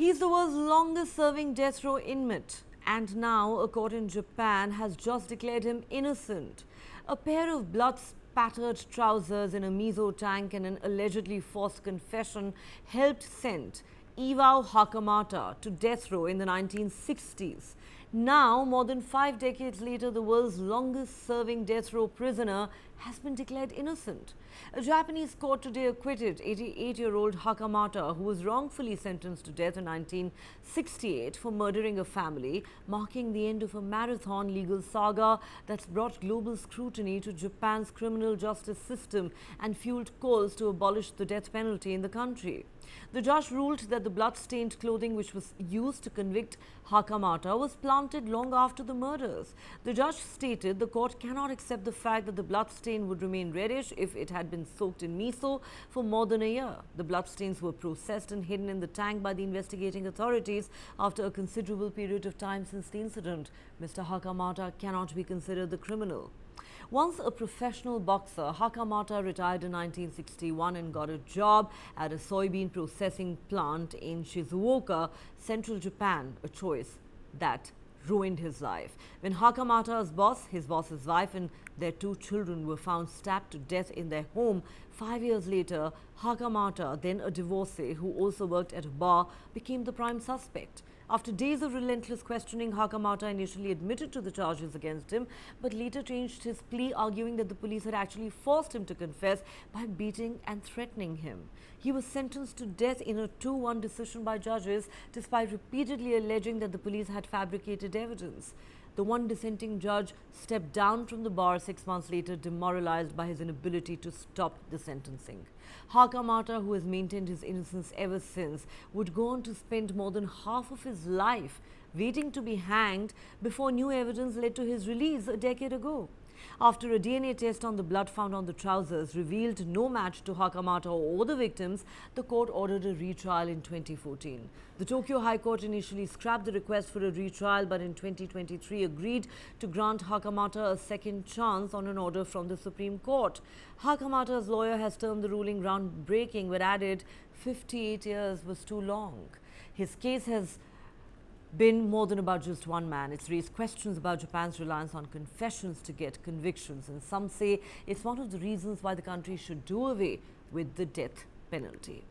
He's the world's longest serving death row inmate, and now a court in Japan has just declared him innocent. A pair of blood-spattered trousers in a miso tank and an allegedly forced confession helped send Iwao Hakamada to death row in the 1960s. Now, more than 5 decades later, the world's longest-serving death row prisoner has been declared innocent. A Japanese court today acquitted 88-year-old Hakamada, who was wrongfully sentenced to death in 1968 for murdering a family, marking the end of a marathon legal saga that's brought global scrutiny to Japan's criminal justice system and fueled calls to abolish the death penalty in the country. The judge ruled that the blood-stained clothing which was used to convict Hakamada was planted long after the murders. The judge stated the court cannot accept the fact that the bloodstain would remain reddish if it had been soaked in miso for more than a year. The bloodstains were processed and hidden in the tank by the investigating authorities after a considerable period of time since the incident. Mr. Hakamada cannot be considered the criminal. Once a professional boxer, Hakamada retired in 1961 and got a job at a soybean processing plant in Shizuoka, central Japan, a choice that ruined his life. When Hakamada's boss, his boss's wife and their 2 children were found stabbed to death in their home, 5 years later, Hakamada, then a divorcee who also worked at a bar, became the prime suspect. After days of relentless questioning, Hakamada initially admitted to the charges against him, but later changed his plea, arguing that the police had actually forced him to confess by beating and threatening him. He was sentenced to death in a 2-1 decision by judges, despite repeatedly alleging that the police had fabricated evidence. The one dissenting judge stepped down from the bar 6 months later, demoralized by his inability to stop the sentencing. Hakamada, who has maintained his innocence ever since, would go on to spend more than half of his life waiting to be hanged before new evidence led to his release a decade ago. After a DNA test on the blood found on the trousers revealed no match to Hakamada or the victims, the court ordered a retrial in 2014. The Tokyo High Court initially scrapped the request for a retrial, but in 2023 agreed to grant Hakamada a second chance on an order from the Supreme Court. Hakamada's lawyer has termed the ruling groundbreaking, but added 58 years was too long. His case has been more than about just one man. It's raised questions about Japan's reliance on confessions to get convictions, and some say it's one of the reasons why the country should do away with the death penalty.